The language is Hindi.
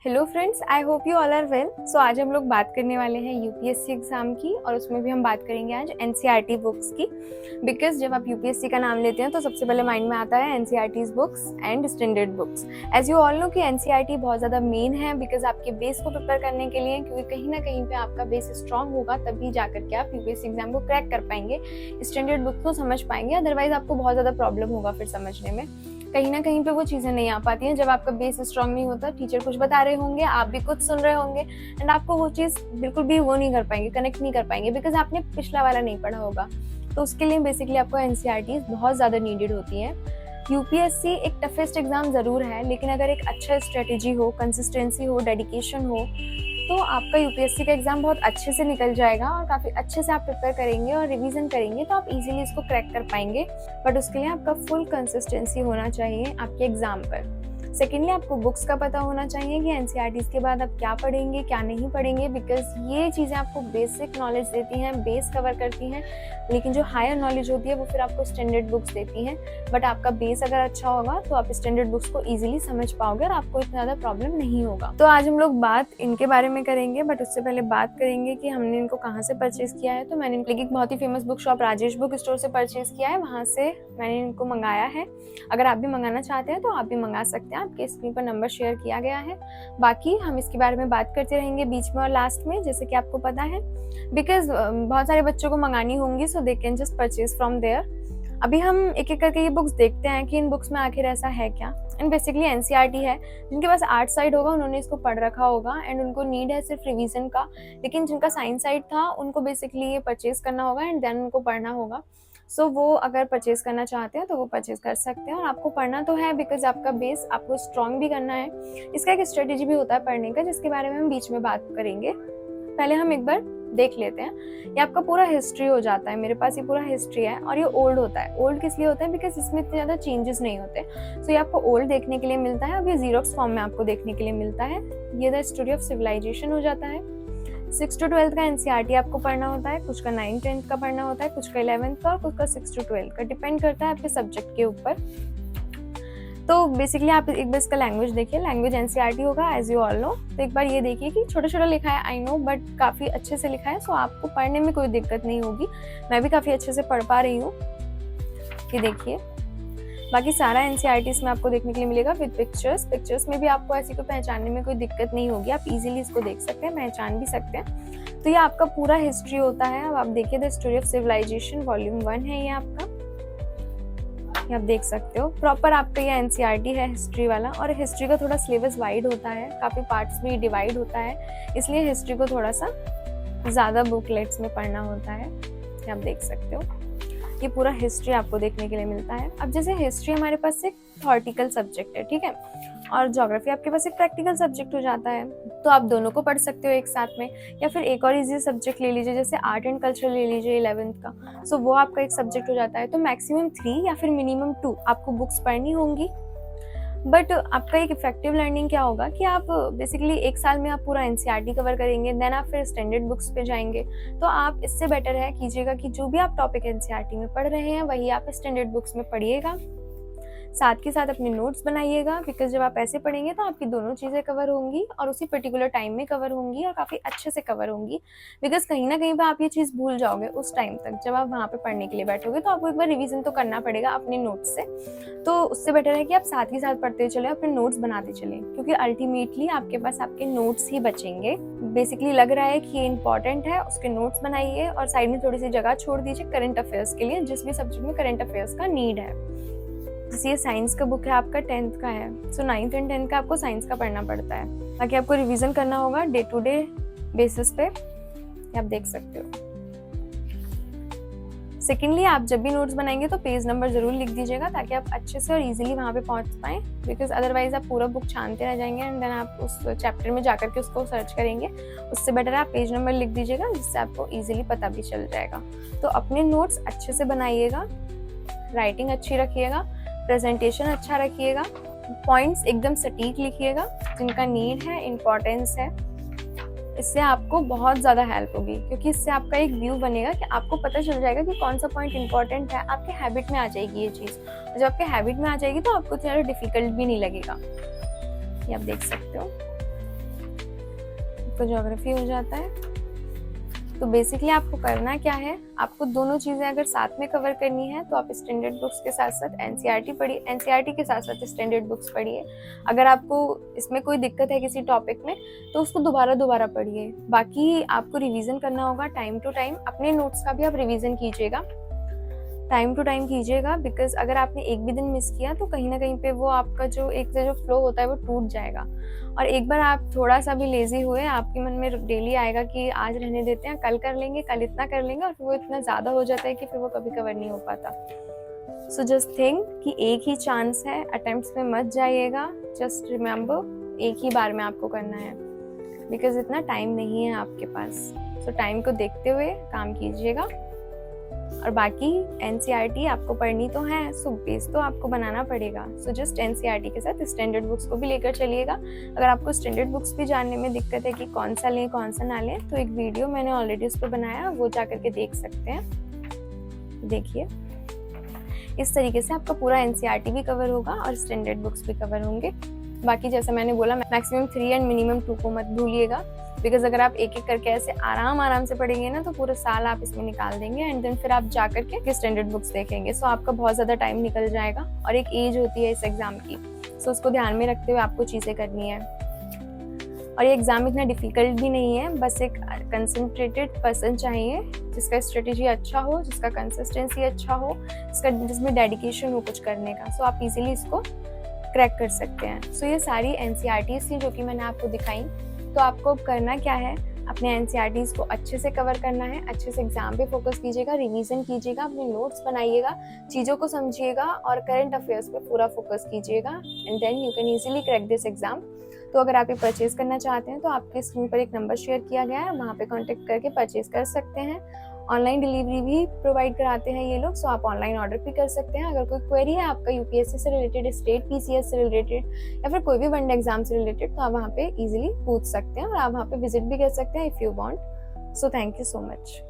Hello friends, I hope you all are well. So आज हम लोग बात करने वाले हैं यूपीएससी एग्ज़ाम की, और उसमें भी हम बात करेंगे आज एनसीईआरटी बुक्स की। बिकॉज जब आप यूपीएससी का नाम लेते हैं तो सबसे पहले माइंड में आता है NCERT's books and standard books. As you all know कि एनसीईआरटी बहुत ज़्यादा मेन है बिकॉज आपके बेस को प्रिपेयर करने के लिए, क्योंकि कहीं ना कहीं पे आपका बेस स्ट्रांग होगा तभी जा करके आप यूपीएससी एग्जाम को क्रैक कर पाएंगे, स्टैंडर्ड बुक्स को समझ पाएंगे। अदरवाइज आपको बहुत ज़्यादा प्रॉब्लम होगा फिर समझने में, कहीं ना कहीं पे वो चीज़ें नहीं आ पाती हैं। जब आपका बेस स्ट्रांग नहीं होता, टीचर कुछ बता रहे होंगे, आप भी कुछ सुन रहे होंगे एंड आपको वो चीज़ बिल्कुल भी वो नहीं कर पाएंगे, कनेक्ट नहीं कर पाएंगे बिकॉज आपने पिछला वाला नहीं पढ़ा होगा। तो उसके लिए बेसिकली आपको एनसीईआरटी बहुत ज़्यादा नीडेड होती है। यूपीएससी एक टफेस्ट एग्जाम ज़रूर है, लेकिन अगर एक अच्छा स्ट्रेटेजी हो, कंसिस्टेंसी हो, डेडिकेशन हो, तो आपका यूपीएससी का एग्जाम बहुत अच्छे से निकल जाएगा और काफ़ी अच्छे से आप प्रिपेयर करेंगे और रिवीजन करेंगे तो आप इजीली इसको क्रैक कर पाएंगे। बट उसके लिए आपका फुल कंसिस्टेंसी होना चाहिए आपके एग्जाम पर। सेकेंडली, आपको बुक्स का पता होना चाहिए कि एनसीईआरटीज़ के बाद आप क्या पढ़ेंगे क्या नहीं पढ़ेंगे, बिकॉज ये चीज़ें आपको बेसिक नॉलेज देती हैं, बेस कवर करती हैं, लेकिन जो हायर नॉलेज होती है वो फिर आपको स्टैंडर्ड बुक्स देती हैं। बट आपका बेस अगर अच्छा होगा तो आप स्टैंडर्ड बुक्स को ईजिली समझ पाओगे और आपको इतना ज़्यादा प्रॉब्लम नहीं होगा। तो आज हम लोग बात इनके बारे में करेंगे, बट उससे पहले बात करेंगे कि हमने इनको कहाँ से परचेज़ किया है। तो मैंने इनके एक बहुत ही famous book shop Rajesh book store से परचेज़ किया है, वहाँ से मैंने इनको मंगाया है। अगर आप भी मंगाना चाहते हैं तो आप भी मंगा सकते हैं, आपके स्क्रीन पर नंबर शेयर किया गया है। बाकी हम इसके बारे में बात करते रहेंगे बीच में और लास्ट में, जैसे कि आपको पता है, बिकॉज बहुत सारे बच्चों को मंगानी होंगी, so they can just purchase from there. अभी हम एक एक करके ये बुक्स देखते हैं कि इन बुक्स में आखिर ऐसा है क्या। एंड बेसिकली एनसीईआरटी है, जिनके पास आर्ट साइड होगा उन्होंने इसको पढ़ रखा होगा एंड उनको नीड है सिर्फ रिवीजन का, लेकिन जिनका साइंस साइड था उनको बेसिकली ये परचेज करना होगा एंड देन उनको पढ़ना होगा। सो वो अगर परचेज करना चाहते हैं तो वो परचेज कर सकते हैं, और आपको पढ़ना तो है बिकॉज आपका बेस आपको स्ट्रॉन्ग भी करना है। इसका एक स्ट्रेटेजी भी होता है पढ़ने का, जिसके बारे में हम बीच में बात करेंगे। पहले हम एक बार देख लेते हैं। ये आपका पूरा हिस्ट्री हो जाता है, मेरे पास ये पूरा हिस्ट्री है और ये ओल्ड होता है। ओल्ड किस लिए होता है? बिकॉज इसमें इतने ज़्यादा चेंजेस नहीं होते। सो ये आपको ओल्ड देखने के लिए मिलता है। अब ये जीरोक्स फॉर्म में आपको देखने के लिए मिलता है। ये द स्टोरी ऑफ सिविलाइजेशन हो जाता है। 6 to 12 का एनसीईआरटी आपको पढ़ना होता है, कुछ का 9th-10th का पढ़ना होता है, कुछ का 11th का और कुछ का 6 to 12 का, डिपेंड करता है आपके सब्जेक्ट के ऊपर। तो बेसिकली आप एक बार इसका लैंग्वेज देखिए, लैंग्वेज एनसीईआरटी होगा एज यू ऑल नो। तो एक बार ये देखिए कि छोटा छोटा लिखा है, आई नो, बट काफ़ी अच्छे से लिखा है, सो आपको पढ़ने में कोई दिक्कत नहीं होगी। मैं भी काफ़ी अच्छे से पढ़ पा रही हूँ। ये देखिए, बाकी सारा एनसीईआरटी इसमें आपको देखने के लिए मिलेगा विद पिक्चर्स। पिक्चर्स में भी आपको ऐसी कोई पहचानने में कोई दिक्कत नहीं होगी, आप इजीली इसको देख सकते हैं, पहचान भी सकते हैं। तो ये आपका पूरा हिस्ट्री होता है। अब आप देखिए, the story of civilisation volume 1 है ये आपका, ये आप देख सकते हो। प्रॉपर आपका ये एनसीईआरटी है हिस्ट्री वाला, और हिस्ट्री का थोड़ा सिलेबस वाइड होता है, काफ़ी पार्ट्स में डिवाइड होता है, इसलिए हिस्ट्री को थोड़ा सा ज़्यादा बुकलेट्स में पढ़ना होता है। ये आप देख सकते हो, ये पूरा हिस्ट्री आपको देखने के लिए मिलता है। अब जैसे हिस्ट्री हमारे पास एक थॉरेटिकल सब्जेक्ट है, ठीक है, और ज्योग्राफी आपके पास एक प्रैक्टिकल सब्जेक्ट हो जाता है, तो आप दोनों को पढ़ सकते हो एक साथ में। या फिर एक और इजी सब्जेक्ट ले लीजिए, जैसे आर्ट एंड कल्चर ले लीजिए 11th का, सो वो आपका एक सब्जेक्ट हो जाता है। तो मैक्सिमम 3 या फिर मिनिमम 2 आपको बुक्स पढ़नी होंगी। बट आपका एक इफेक्टिव लर्निंग क्या होगा कि आप बेसिकली एक साल में आप पूरा एनसीईआरटी कवर करेंगे, देन आप फिर स्टैंडर्ड बुक्स पे जाएंगे। तो आप इससे बेटर है कीजिएगा कि जो भी आप टॉपिक एनसीईआरटी में पढ़ रहे हैं वही आप स्टैंडर्ड बुक्स में पढ़िएगा। साथ के साथ अपने नोट्स बनाइएगा, बिकॉज जब आप ऐसे पढ़ेंगे तो आपकी दोनों चीज़ें कवर होंगी और उसी पर्टिकुलर टाइम में कवर होंगी और काफ़ी अच्छे से कवर होंगी। बिकॉज कहीं ना कहीं पर आप ये चीज़ भूल जाओगे उस टाइम तक, जब आप वहाँ पे पढ़ने के लिए बैठोगे तो आपको एक बार रिवीजन तो करना पड़ेगा अपने नोट्स से। तो उससे बेटर है कि आप साथ ही साथ पढ़ते चले, अपने नोट्स बनाते चलें, क्योंकि अल्टीमेटली आपके पास आपके नोट्स ही बचेंगे। बेसिकली लग रहा है कि ये इंपॉर्टेंट है, उसके नोट्स बनाइए और साइड में थोड़ी सी जगह छोड़ दीजिए करंट अफेयर्स के लिए, जिस भी सब्जेक्ट में करंट अफेयर्स का नीड है। ये साइंस का बुक है आपका, 10th का है, सो 9th एंड 10th का आपको साइंस का पढ़ना पड़ता है। बाकी आपको रिवीजन करना होगा डे टू डे बेसिस पे, आप देख सकते हो। सेकेंडली, आप जब भी नोट्स बनाएंगे तो पेज नंबर जरूर लिख दीजिएगा, ताकि आप अच्छे से और इजीली वहाँ पे पहुँच पाएँ, बिकॉज अदरवाइज आप पूरा बुक छानते रह जाएंगे एंड देन आप उस चैप्टर में जाकर के उसको सर्च करेंगे। उससे बेटर आप पेज नंबर लिख दीजिएगा, जिससे आपको इजीली पता भी चल जाएगा। तो अपने नोट्स अच्छे से बनाइएगा, राइटिंग अच्छी रखिएगा, प्रेजेंटेशन अच्छा रखिएगा, पॉइंट्स एकदम सटीक लिखिएगा जिनका नीड है, इम्पोर्टेंस है। इससे आपको बहुत ज़्यादा हेल्प होगी, क्योंकि इससे आपका एक व्यू बनेगा कि आपको पता चल जाएगा कि कौन सा पॉइंट इंपॉर्टेंट है। आपके हैबिट में आ जाएगी ये चीज़, जब आपके हैबिट में आ जाएगी तो आपको ज़्यादा डिफिकल्ट भी नहीं लगेगा। ये आप देख सकते हो। आपका ज्योग्राफी हो जाता है। तो बेसिकली आपको करना क्या है, आपको दोनों चीज़ें अगर साथ में कवर करनी है तो आप स्टैंडर्ड बुक्स के साथ साथ एनसीईआरटी पढ़िए, एनसीईआरटी के साथ साथ स्टैंडर्ड बुक्स पढ़िए। अगर आपको इसमें कोई दिक्कत है किसी टॉपिक में तो उसको दोबारा पढ़िए। बाकी आपको रिवीजन करना होगा टाइम टू टाइम, अपने नोट्स का भी आप रिवीजन कीजिएगा, टाइम टू टाइम कीजिएगा, बिकॉज अगर आपने एक भी दिन मिस किया तो कहीं ना कहीं पे वो आपका जो फ्लो होता है वो टूट जाएगा। और एक बार आप थोड़ा सा भी लेजी हुए, आपके मन में डेली आएगा कि आज रहने देते हैं, कल कर लेंगे, कल इतना कर लेंगे, और फिर वो इतना ज़्यादा हो जाता है कि फिर वो कभी कवर नहीं हो पाता। सो जस्ट थिंक कि एक ही चांस है, अटेम्प्ट्स में मत जाइएगा, जस्ट रिमेंबर एक ही बार में आपको करना है, बिकॉज इतना टाइम नहीं है आपके पास। सो टाइम को देखते हुए काम कीजिएगा। और बाकी एनसीईआरटी आपको पढ़नी तो है, सो बेस तो आपको बनाना पड़ेगा। सो जस्ट एनसीईआरटी के साथ स्टैंडर्ड बुक्स को भी लेकर चलिएगा। अगर आपको स्टैंडर्ड बुक्स भी जानने में दिक्कत है कि कौन सा लें कौन सा ना लें, तो एक वीडियो मैंने ऑलरेडी उस पर बनाया, वो जा करके देख सकते हैं। देखिए, इस तरीके से आपका पूरा एनसीईआरटी भी कवर होगा और स्टैंडर्ड बुक्स भी कवर होंगे। बाकी जैसा मैंने बोला, मैक्सिमम 3 एंड मिनिमम 2 को मत भूलिएगा, बिकॉज अगर आप एक एक करके ऐसे आराम से पढ़ेंगे ना तो पूरा साल आप इसमें निकाल देंगे, एंड देन फिर आप जा करके स्टैंडर्ड बुक्स देखेंगे। सो आपका बहुत ज़्यादा टाइम निकल जाएगा, और एक एज होती है इस एग्ज़ाम की, सो उसको ध्यान में रखते हुए आपको चीज़ें करनी है। और ये एग्ज़ाम इतना डिफ़िकल्ट भी नहीं है, बस एक कंसंट्रेटेड पर्सन चाहिए जिसका स्ट्रेटेजी अच्छा हो, जिसका कंसिस्टेंसी अच्छा हो, जिसमें डेडिकेशन हो कुछ करने का। सो आप इजीली इसको क्रैक कर सकते हैं। सो ये सारी एनसीईआरटीज़ थी जो कि मैंने आपको दिखाई। तो आपको अब करना क्या है, अपने एनसीईआरटीज़ को अच्छे से कवर करना है, अच्छे से एग्जाम पे फोकस कीजिएगा, रिवीजन कीजिएगा, अपने नोट्स बनाइएगा, चीज़ों को समझिएगा और करंट अफेयर्स पे पूरा फोकस कीजिएगा, and then you can easily crack this exam. तो अगर आप ये परचेज करना चाहते हैं तो आपके स्क्रीन पर एक नंबर शेयर किया गया है, वहाँ पे कांटेक्ट करके परचेज कर सकते हैं। ऑनलाइन डिलीवरी भी प्रोवाइड कराते हैं ये लोग, सो आप ऑनलाइन ऑर्डर भी कर सकते हैं। अगर कोई क्वेरी है आपका यूपीएससी से रिलेटेड, स्टेट पीसीएस से रिलेटेड, या फिर कोई भी वनडे एग्जाम से रिलेटेड, तो आप वहाँ पे इजीली पूछ सकते हैं और आप वहाँ पे विजिट भी कर सकते हैं if you want. So thank you so much.